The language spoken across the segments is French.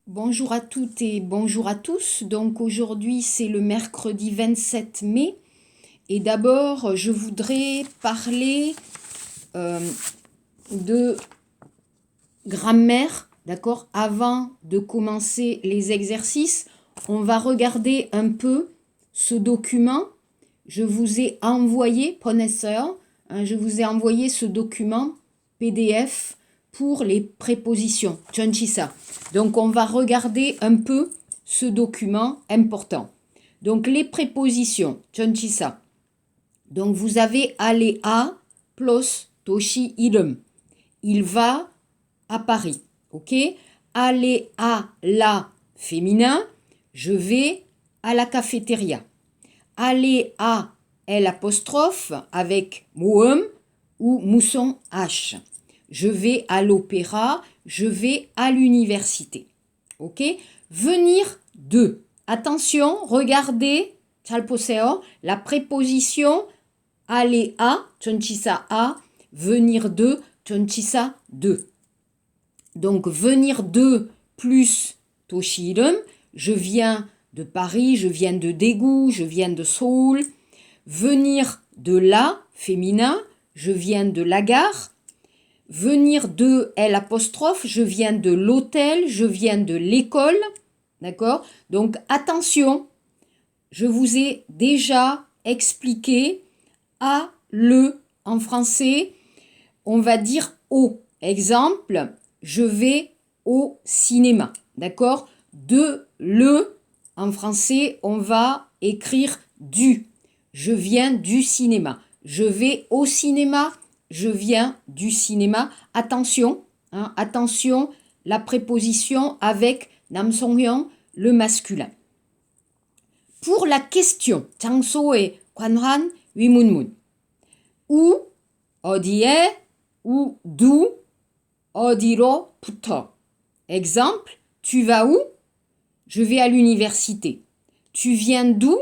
Bonjour à toutes et bonjour à tous. Donc aujourd'hui c'est le mercredi 27 mai et d'abord je voudrais parler euh, de grammaire, d'accord? Avant de commencer les exercices, on va regarder un peu ce document. Je vous ai envoyé, professeur, je vous ai envoyé ce document PDF pour les prépositions. Chonchisa. Donc on va regarder un peu ce document important. Donc les prépositions. Chonchisa. Donc vous avez aller à plus toshi irum. Il va à Paris. Ok? Aller à la féminin. Je vais à la cafétéria. Aller à L apostrophe avec moum ou mousson H. Je vais à l'opéra, je vais à l'université. Ok? Venir de. Attention, regardez, la préposition aller à, chonchisa à, venir de, chonchisa de. Donc venir de plus toshirum, je viens de Paris, je viens de Daegu, je viens de Séoul. Venir de là, féminin, je viens de la gare. Venir de L apostrophe, je viens de l'hôtel, je viens de l'école. D'accord? Donc attention, je vous ai déjà expliqué à, le en français, on va dire au. Exemple, je vais au cinéma. D'accord? De le, en français, on va écrire du. Je viens du cinéma. Je vais au cinéma. Je viens du cinéma. Attention, attention, la préposition avec namsonghyang, le masculin. Pour la question, 장소의 관한 위문문. où, 어디에, ou d'où, 어디로부터. Exemple, tu vas où? Je vais à l'université. Tu viens d'où?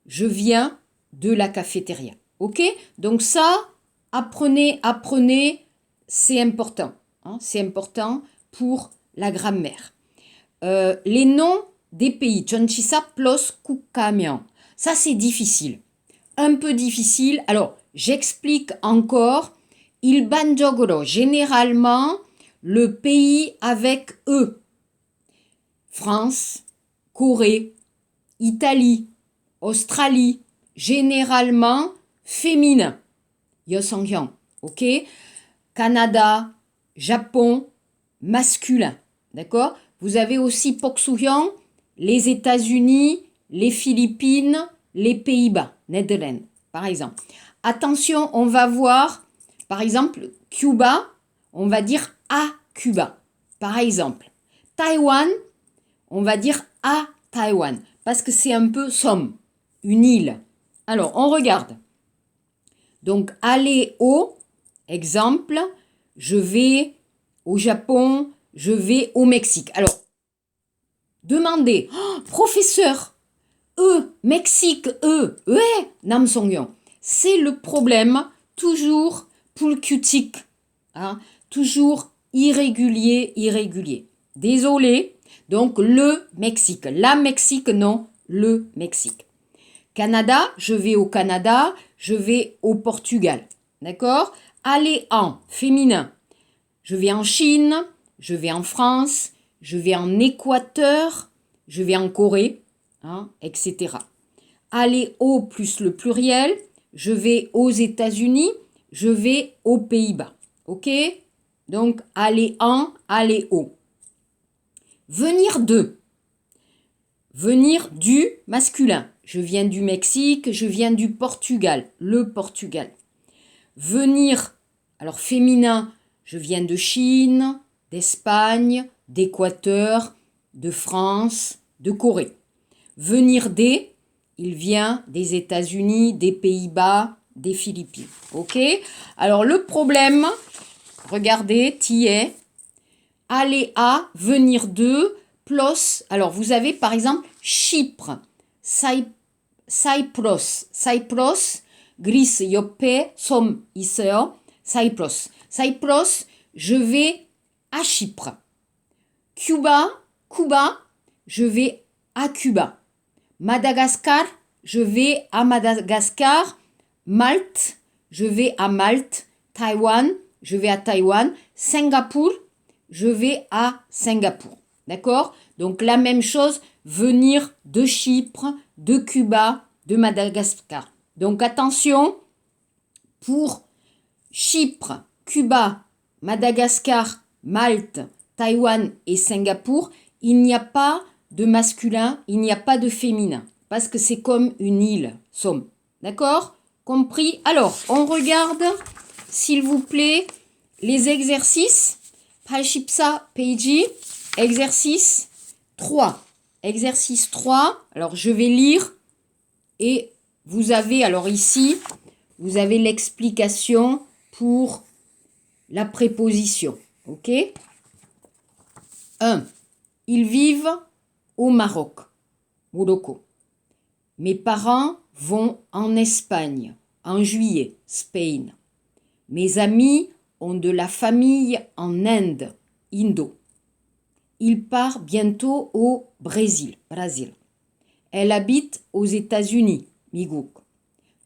Je viens de la cafétéria. Ok? Donc ça, apprenez, c'est important. C'est important pour la grammaire. Les noms des pays. 전치사 plus 국가명. Ça, c'est difficile. Un peu difficile. Alors, j'explique encore. 일반적으로, généralement, le pays avec E. France, Corée, Italie, Australie, généralement féminin. 여성형, ok? Canada, Japon, masculin. D'accord? Vous avez aussi 복수형, les États-Unis, les Philippines, les Pays-Bas, Netherlands, par exemple. Attention, on va voir, par exemple, Cuba, on va dire à Cuba, par exemple. Taïwan, on va dire à Taïwan, parce que c'est un peu somme, une île. Alors, on regarde. Donc, aller au, exemple, je vais au Japon, je vais au Mexique. Alors, demandez, oh, professeur, Mexique, Namsongyeon. C'est le problème, toujours pulcutique, toujours irrégulier. Désolé, donc le Mexique, la Mexique, non, le Mexique. Canada, je vais au Canada, je vais au Portugal, d'accord? Aller en, féminin, je vais en Chine, je vais en France, je vais en Équateur, je vais en Corée, etc. Aller au plus le pluriel, je vais aux États-Unis, je vais aux Pays-Bas. Ok? Donc, aller en, aller au. Venir de. Venir du masculin. Je viens du Mexique, je viens du Portugal, le Portugal. Venir, alors féminin, je viens de Chine, d'Espagne, d'Équateur, de France, de Corée. Venir des, il vient des États-Unis, des Pays-Bas, des Philippines. Ok? Alors le problème, regardez, t'y es. Aller à, venir de, plus. Alors vous avez par exemple Chypre, Cyprus, Greece 옆에 섬 있어요. Cyprus, je vais à Chypre. Cuba, Cuba, je vais à Cuba. Madagascar, je vais à Madagascar. Malte, je vais à Malte. Taïwan, je vais à Taïwan. Singapour, je vais à Singapour. D'accord? Donc la même chose, venir de Chypre, de Cuba, de Madagascar. Donc attention, pour Chypre, Cuba, Madagascar, Malte, Taïwan et Singapour, il n'y a pas de masculin, il n'y a pas de féminin. Parce que c'est comme une île, somme. D'accord? Compris? Alors, on regarde, s'il vous plaît, les exercices. Palshipsa Peiji, exercice 3. Exercice 3, alors je vais lire et vous avez, alors ici, vous avez l'explication pour la préposition. Ok? 1. Ils vivent au Maroc, Morocco. Mes parents vont en Espagne, en juillet, Spain. Mes amis ont de la famille en Inde, Indo. Il part bientôt au Brésil, Brésil. Elle habite aux États-Unis, Miguk.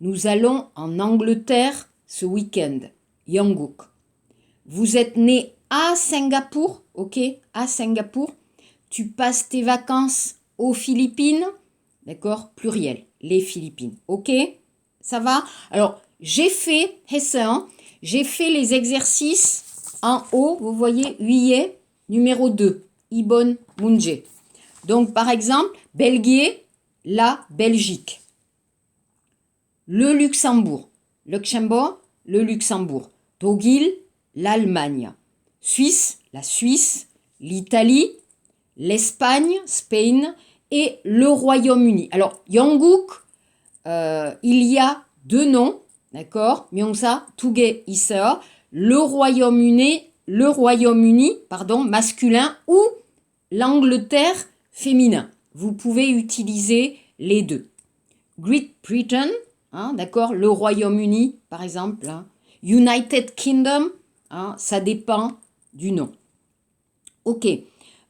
Nous allons en Angleterre ce week-end, Yanguk. Vous êtes né à Singapour, ok, à Singapour. Tu passes tes vacances aux Philippines, d'accord, pluriel, les Philippines, ok, ça va? Alors, j'ai fait les exercices en haut, vous voyez, huillet, numéro 2, Ibon Munje. Donc, par exemple, Belgique, la Belgique. Le Luxembourg, le Luxembourg. Togil, l'Allemagne. Suisse, la Suisse. L'Italie, l'Espagne, Spain. Et le Royaume-Uni. Alors, Yanguk, il y a 2 noms, d'accord? Myongsa, Tuge, Isea. Le Royaume-Uni, masculin, ou l'Angleterre féminin. Vous pouvez utiliser les deux. Great Britain, hein, d'accord, le Royaume-Uni, par exemple. Hein. United Kingdom, hein, ça dépend du nom. Ok.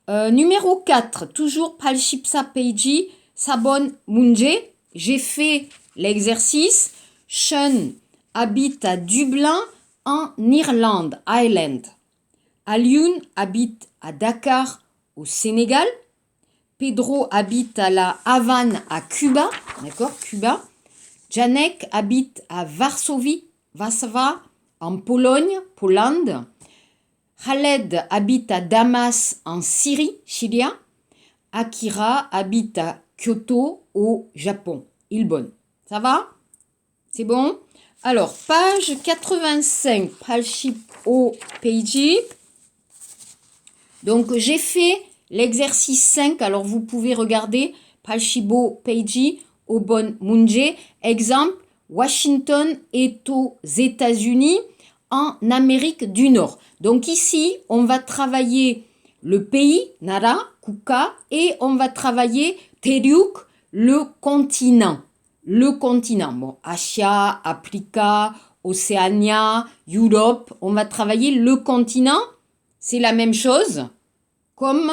Numéro 4, toujours Palshipsa Peiji, Sabon Munje. J'ai fait l'exercice. Sean habite à Dublin, en Irlande, Ireland. Alioune habite à Dakar, au Sénégal. Pedro habite à la Havane, à Cuba. D'accord, Cuba. Janek habite à Varsovie, Warszawa, en Pologne, Pologne. Khaled habite à Damas, en Syrie, Syria. Akira habite à Kyoto, au Japon, Ilbon. Ça va? C'est bon? Alors, page 85, Palship au Peiji. Donc, j'ai fait l'exercice 5. Alors, vous pouvez regarder Palshibo Peiji, Obon Munje. Exemple, Washington est aux États-Unis, en Amérique du Nord. Donc ici, on va travailler le pays, Nara, Kuka, et on va travailler Teriuk, le continent. Le continent, bon, Asia, Africa, Océania, Europe, on va travailler le continent. C'est la même chose. Comme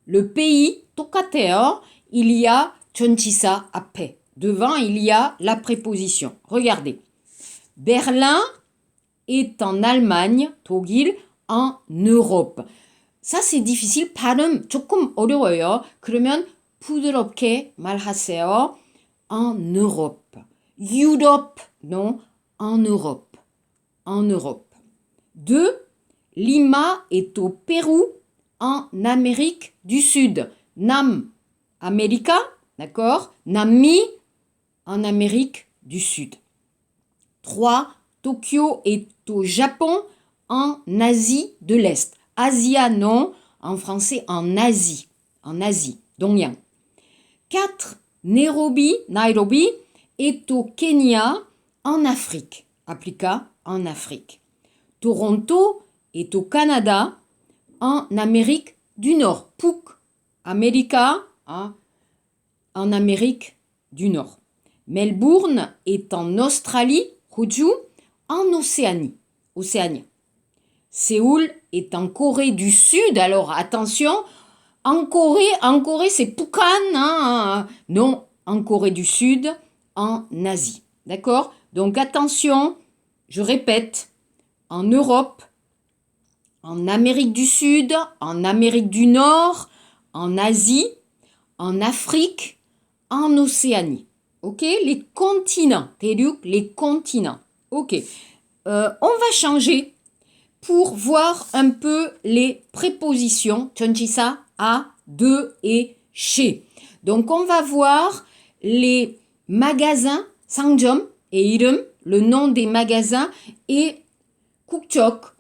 le pays, Tokateo, il y a Chonchisa Ape. Devant, il y a la préposition. Regardez. Berlin est en Allemagne, Togil, en Europe. Ça, c'est difficile. 발음 조금 어려워요. 그러면 부드럽게 말하세요. En Europe. Europe, non, en Europe. En Europe. 2. Lima est au Pérou, en Amérique du Sud. Nam, America, d'accord? Nami, en Amérique du Sud. 3. Tokyo est au Japon, en Asie de l'Est. Asia, non, en français, en Asie. En Asie, Dongyang. 4. Nairobi est au Kenya, en Afrique. Applica, en Afrique. Toronto est au Canada, en Amérique du Nord. Puk, America, hein, en Amérique du Nord. Melbourne est en Australie, Hoju, en Océanie. Séoul est en Corée du Sud, alors attention, En Corée, c'est Pukan, hein. Non, en Corée du Sud, en Asie. D'accord? Donc attention, je répète, en Europe, en Amérique du Sud, en Amérique du Nord, en Asie, en Afrique, en Océanie. Ok? Les continents. Les continents. Ok. On va changer pour voir un peu les prépositions 전치사 à, de et chez. Donc on va voir les magasins 상점 et 이름, le nom des magasins, et 국적,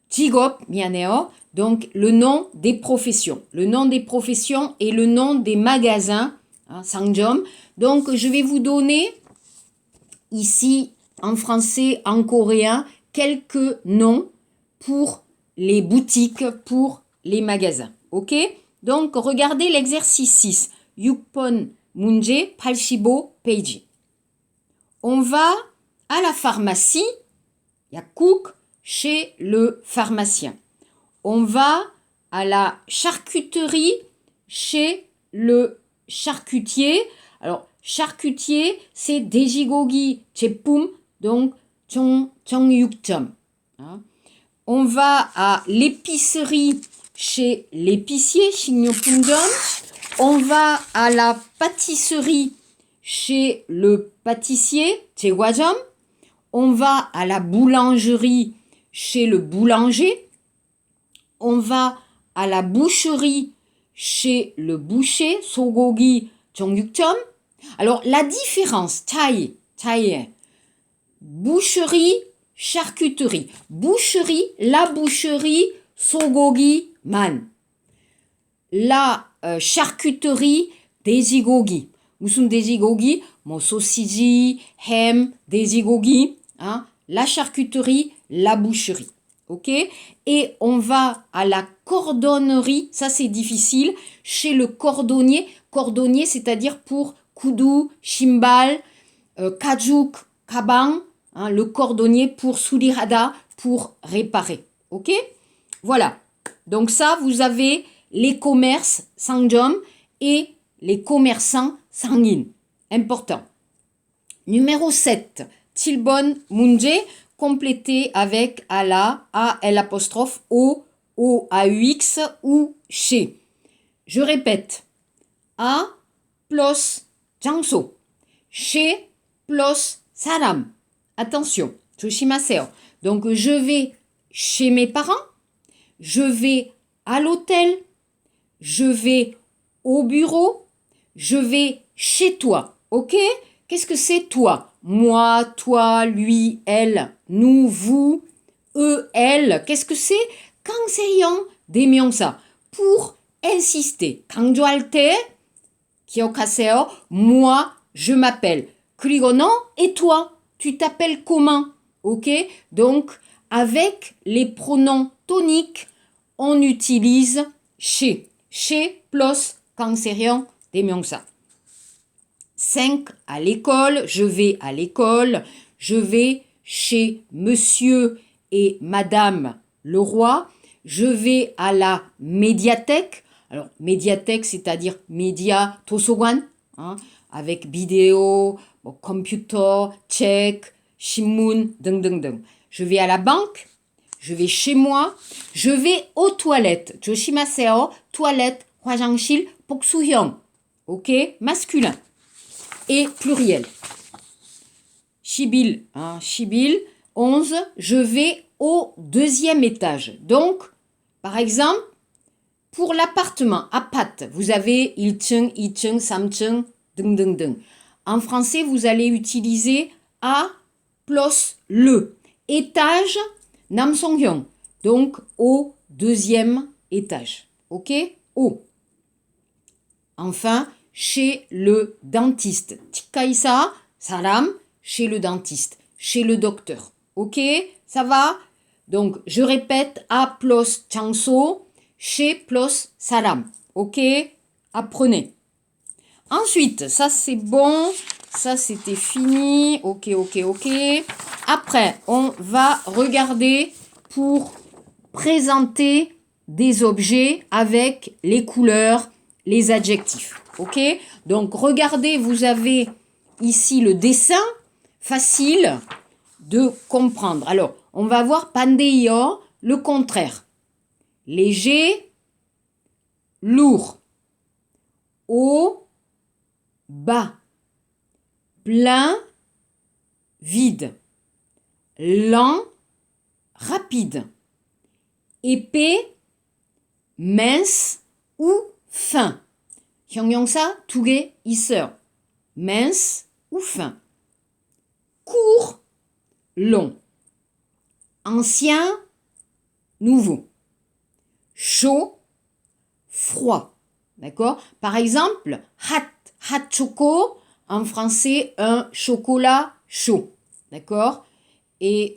직업, 미안해요. Donc le nom des professions. Le nom des professions et le nom des magasins, hein, 상점. Donc je vais vous donner ici en français, en coréen, quelques noms pour les boutiques, pour les magasins. Ok? Donc regardez l'exercice 6. 6번 문제 85 페이지. On va à la pharmacie, yakuk, chez le pharmacien. On va à la charcuterie, chez le charcutier. Alors, charcutier, c'est 돼지고기 제품, donc 정육점. On va à l'épicerie, chez l'épicier, 식료품점. On va à la pâtisserie, chez le pâtissier, 제과점. On va à la boulangerie, chez le boulanger. On va à la boucherie, chez le boucher, 소고기 정육점. Alors, la différence, 차이, boucherie, charcuterie. Boucherie, la boucherie, 소고기만. La charcuterie, 돼지고기. 무슨 돼지고기? 뭐 소시지, 햄, 돼지고기. Hein? La charcuterie, la boucherie. Ok? Et on va à la cordonnerie, ça c'est difficile, chez le cordonnier. Cordonnier, c'est-à-dire pour kudu, shimbal, kajuk, kabang, hein, le cordonnier pour surihada, pour réparer. Ok? Voilà. Donc ça, vous avez les commerces 상점 et les commerçants 상인. Important. Numéro 7. 7번 문제 complété avec à la, à L', au, AUX ou chez. Je répète. A plus 장소. chez plus 사람. Attention. 조심하세요. Donc je vais chez mes parents. Je vais à l'hôtel. Je vais au bureau. Je vais chez toi. Ok? Qu'est-ce que c'est toi? Moi, toi, lui, elle, nous, vous, eux, elles. Qu'est-ce que c'est? 강세형 대명사. Pour insister. 강조할 때 기억하세요. Moi, je m'appelle. 그리고 너 et toi, tu t'appelles comment? Ok? Donc, avec les pronoms toniques, on utilise chez. chez plus 강세형 대명사. 5. À l'école, je vais à l'école, je vais chez monsieur et madame Leroy, je vais à la médiathèque. Alors, médiathèque, c'est-à-dire média 도서관, hein, avec vidéo, computer, check, 신문, 등등등. Je vais à la banque, je vais chez moi, je vais aux toilettes. 조심하세요. toilette, 화장실, 복수형. Ok? Masculin. Et pluriel. Chibil, hein, chibil. 11, je vais au 2e étage. Donc, par exemple, pour l'appartement, apat, vous avez 1층, 2층, 3층, 등등등. En français, vous allez utiliser a plus le. Étage, 남성형. Donc, au 2e étage. Ok? Au. Enfin, chez le dentiste. 치과의사, 사람, chez le dentiste, chez le docteur. Ok? Ça va? Donc, je répète, a plus 장소, chez plus 사람. Ok? Apprenez. Ensuite, ça c'est bon, ça c'était fini. Ok. Après, on va regarder pour présenter des objets avec les couleurs, les adjectifs. Ok? Donc, regardez, vous avez ici le dessin, facile de comprendre. Alors, on va voir pandeio, le contraire. Léger, lourd, haut, bas, plein, vide, lent, rapide, épais, mince ou fin. 형용사 두 개 있어요. mince ou fin. Court, long. Ancien, nouveau. Chaud, froid. D'accord? Par exemple, hot choco, en français, un chocolat chaud. D'accord? Et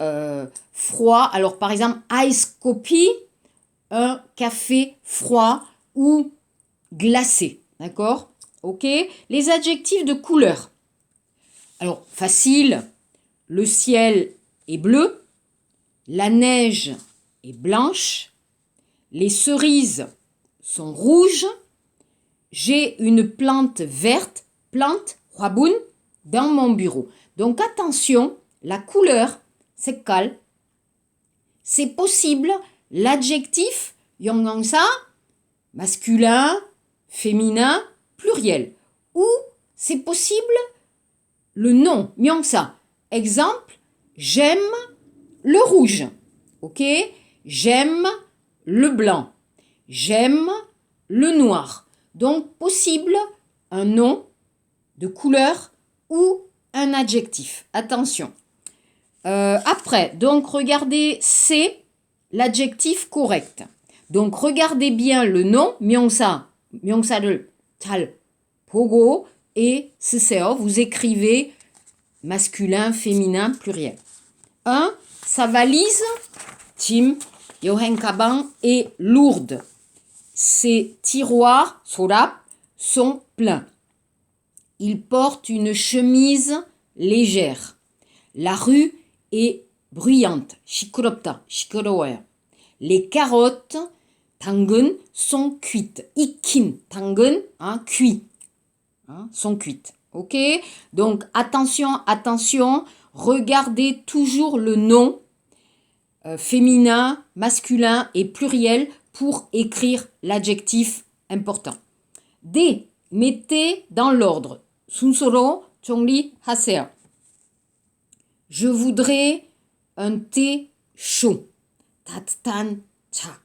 froid, alors par exemple, ice coffee, un café froid ou glacé. D'accord? Ok? Les adjectifs de couleur. Alors, facile, le ciel est bleu, la neige est blanche, les cerises sont rouges, j'ai une plante verte, plante 화분, dans mon bureau. Donc attention, la couleur, 색깔, c'est possible, l'adjectif, 형용사, masculin, féminin, pluriel. Ou c'est possible le nom, 명사. Exemple, j'aime le rouge. Ok? J'aime le blanc. J'aime le noir. Donc, possible un nom de couleur ou un adjectif. Attention. Après, donc, regardez, c'est l'adjectif correct. Donc, regardez bien le nom, 명사, 명사를 잘 보고 et 쓰세요. Vous écrivez masculin, féminin, pluriel. 1. Sa valise, 짐, 여행 가방, est lourde. Ses tiroirs, 서랍, sont pleins. Il porte une chemise légère. La rue est bruyante. 시끄럽다, 시끄러워요. Les carottes, 당근, sont cuites. 익힌, 당근, cuit. Sont cuites. Ok? Donc, attention, attention. Regardez toujours le nom féminin, masculin et pluriel pour écrire l'adjectif important. D. Mettez dans l'ordre. 순서로 정리하세요. Je voudrais un thé chaud. 따뜻한 차.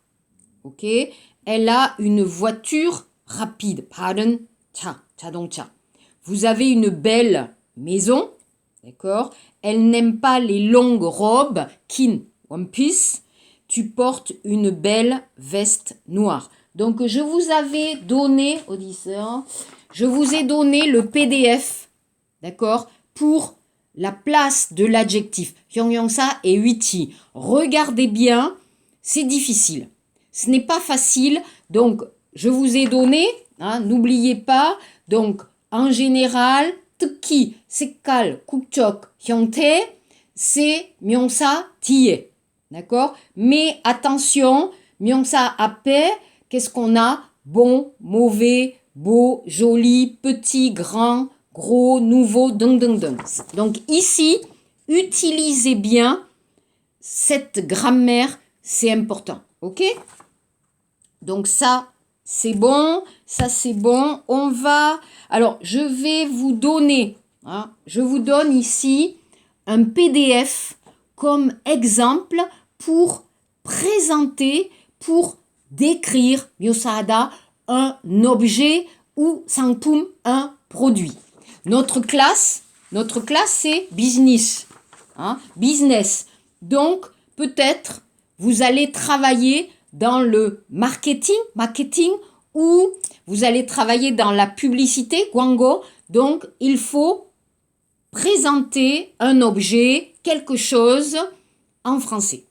Ok? Elle a une voiture rapide. 빠른 차. 자동차. Vous avez une belle maison. D'accord? Elle n'aime pas les longues robes. 긴 one piece. Tu portes une belle veste noire. Donc, je vous avais donné, je vous ai donné le PDF, d'accord, pour la place de l'adjectif. 형용사 et 위치. Regardez bien, c'est difficile. Ce n'est pas facile, donc je vous ai donné, n'oubliez pas, donc en général, 특히, 색깔, 국적, 형태, c'est 명사 뒤에. D'accord? Mais attention, 명사 앞에, qu'est-ce qu'on a? Bon, mauvais, beau, joli, petit, grand, gros, nouveau, ding. Donc ici, utilisez bien cette grammaire, c'est important. Ok? Donc ça, c'est bon. Ça, c'est bon. On va... Alors, je vais vous donner, je vous donne ici un PDF comme exemple pour présenter, pour décrire, 묘사하다, un objet ou 상품, un produit. Notre classe c'est business. Business. Donc, peut-être, vous allez travailler dans le marketing, ou vous allez travailler dans la publicité, 광고. Donc, il faut présenter un objet, quelque chose en français.